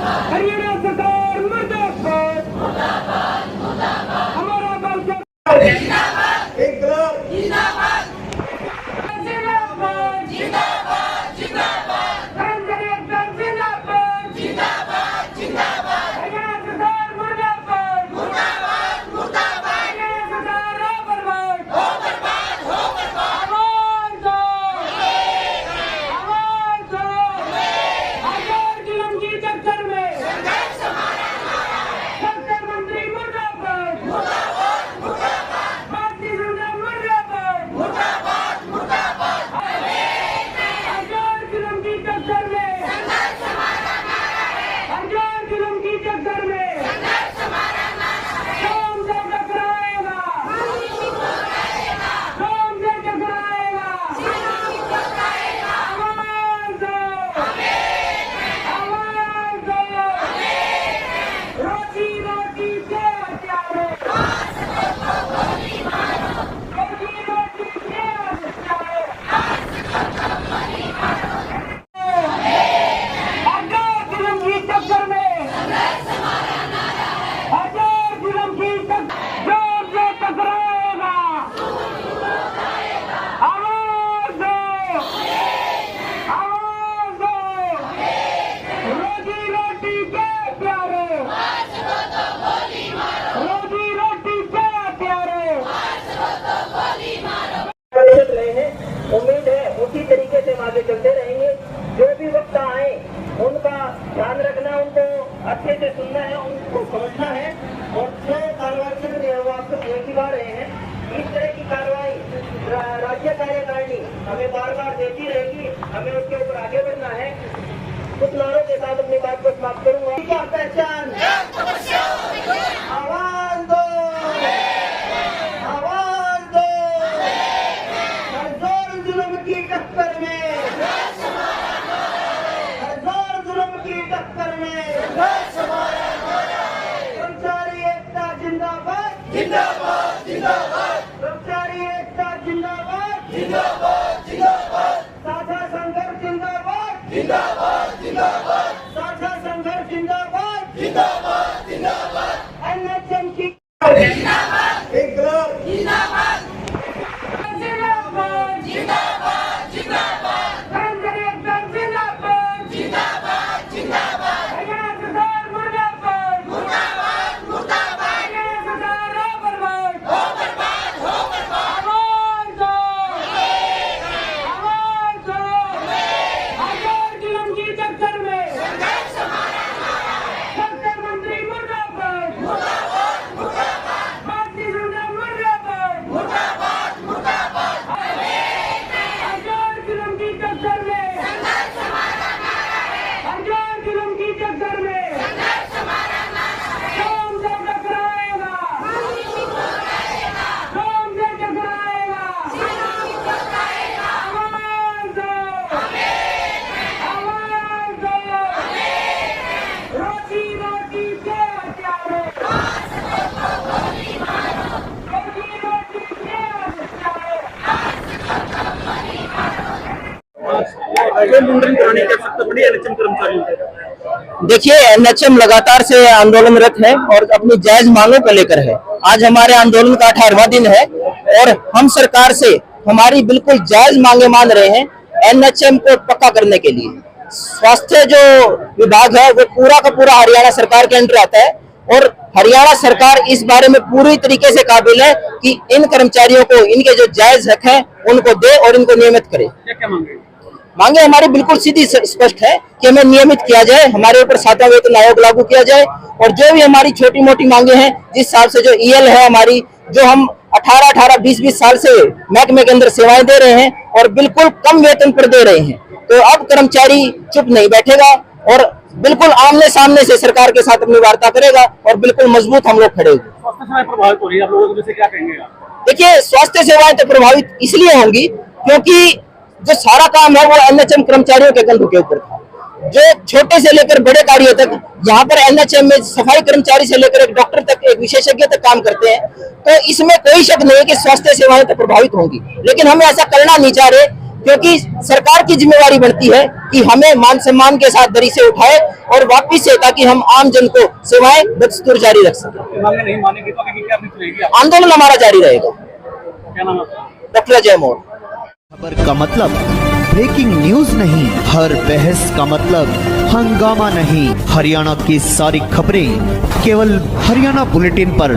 हरियाणा सरकार मुर्दाबाद, हमारा बल जिंदाबाद, जिंदाबाद, जिंदाबाद, जिंदाबाद, कर्मचारी एकता जिंदाबाद, जिंदाबाद, जिंदाबाद, हरियाणा सरकार मुर्दाबाद, मुर्दाबाद, मुर्दाबाद, हरियाणा सरकार हो बर्बाद, आवाज दो, हजार जुल्म की टक्कर में संघर्ष हमारा नारा है, सत्तर मंत्री मुर्दाबाद, मुर्दाबाद, मुर्दाबाद, भारतीय जनता मुर्दाबाद, मुर्दाबाद, मुर्दाबाद, हजार जुल्म की टक्कर में संघर्ष हमारा नारा है, हजार जुल्म की टक्कर में संघर्ष हमारा नारा है, कौन से टकराएगा, कौन से टकराएगा, आवाज दो, आवाज दो, रोटी रोटी के हत्यारे, रोटी रोटी के हत्यारे, हजार जुल्म की टक्कर में हजार जुल्म की टक्कर से टकराएगा, आवाज दो, आवाज दो, रोजी रोटी के प्यारे, रोजी रोटी के प्यारे चल रहे हैं। उम्मीद है उसी तरीके से आगे चलते रहेंगे। जो भी वक्त आए उनका ध्यान रखना, उनको अच्छे से सुनना है, उनको समझना है और जो कार्रवाई चल रही है वो आपको देख ही पा रहे हैं। इस तरह की कार्रवाई राज्य कार्यकारिणी हमें बार बार देती रहेगी, हमें उसके ऊपर आगे बढ़ना है। कुछ नारों के साथ अपनी बात को समाप्त करूंगा। क्या पहचान, आवाज दो, आवाज दो, हर जोर जुल्म की टक्कर में, हर जोर जुल्म की टक्कर में कर्मचारी एकता जिंदाबाद, जिंदाबाद, जिंदाबाद, कर्मचारी एकता जिंदाबाद, जिंदाबाद, जिंदाबाद, साझा संघर्ष जिंदाबाद, जिंदाबाद, जिंदाबाद, साझा संघर्ष जिंदाबाद, जिंदाबाद, जिंदाबाद, एनएचएम की जिंदाबाद, जिंदाबाद, जिंदाबाद, जिंदाबाद, जिंदाबाद, कर्मचारी एकता जिंदाबाद, जिंदाबाद, जिंदाबाद, हरियाणा सरकार मुर्दाबाद, मुर्दाबाद, मुर्दाबाद, हरियाणा सरकार हो बर्बाद, आवाज दो, आवाज दो, हजार जुल्म की टक्कर में संघर्ष हमारा नारा है, सत्तर मंत्री मुर्दाबाद, मुर्दाबाद, मुर्दाबाद, भारतीय जनता मुर्दाबाद, मुर्दाबाद, मुर्दाबाद, हजार जुल्म की टक्कर में संघर्ष हमारा नारा है, हजार जुल्म की टक्कर में संघर्ष हमारा नारा है, कौन से टकराएगा, कौन से टकराएगा, आवाज दो, आवाज दो, रोटी रोटी के हत्यारे, रोटी रोटी के हत्यारे देखिए, एनएचएम लगातार से आंदोलनरत है और अपनी जायज मांगों को लेकर है। आज हमारे आंदोलन का 18वां दिन है और हम सरकार से हमारी बिल्कुल जायज मांगे मान रहे हैं एनएचएम को पक्का करने के लिए। स्वास्थ्य जो विभाग है वो पूरा का पूरा हरियाणा सरकार के अंडर आता है और हरियाणा सरकार इस बारे में पूरी तरीके से काबिल है कि इन कर्मचारियों को इनके जो जायज हक हैं उनको दे और इनको नियमित करे। मांगे हमारी बिल्कुल सीधी स्पष्ट है कि हमें नियमित किया जाए, हमारे ऊपर 7वां वेतन आयोग लागू किया जाए और जो भी हमारी छोटी मोटी मांगे हैं, जिस हिसाब से जो ईएल है हमारी, जो हम 18-18, 20-20 साल से महकमे के अंदर सेवाएं दे रहे हैं और बिल्कुल कम वेतन पर दे रहे हैं, तो अब कर्मचारी चुप नहीं बैठेगा और बिल्कुल आमने सामने से सरकार के साथ अपनी वार्ता करेगा और बिल्कुल मजबूत हम लोग खड़े होंगे। स्वास्थ्य सेवाएं प्रभावित हो रही है, आप लोगों को जैसे क्या कहेंगे आप? देखिए, स्वास्थ्य सेवाएं तो प्रभावित इसलिए होंगी क्योंकि जो सारा काम है वो एनएचएम कर्मचारियों के कंधों के ऊपर था। जो छोटे से लेकर बड़े कार्य तक, यहाँ पर एनएचएम में सफाई कर्मचारी से लेकर एक डॉक्टर तक, एक विशेषज्ञ तक काम करते हैं, तो इसमें कोई शक नहीं है कि स्वास्थ्य सेवाएं तो प्रभावित होंगी। लेकिन हम ऐसा करना नहीं चाह रहे क्योंकि सरकार की जिम्मेवारी बढ़ती है कि हमें मान सम्मान के साथ दरी से उठाए और वापिस से, ताकि हम आम जन को सेवाएं दस्तूर जारी रख सकें। मांगे नहीं मानेंगे तो आगे क्या रहेगी? आंदोलन हमारा जारी रहेगा। क्या नाम है? डॉक्टर अजय मोर। खबर का मतलब ब्रेकिंग न्यूज नहीं, हर बहस का मतलब हंगामा नहीं। हरियाणा की सारी खबरें केवल हरियाणा बुलेटिन पर।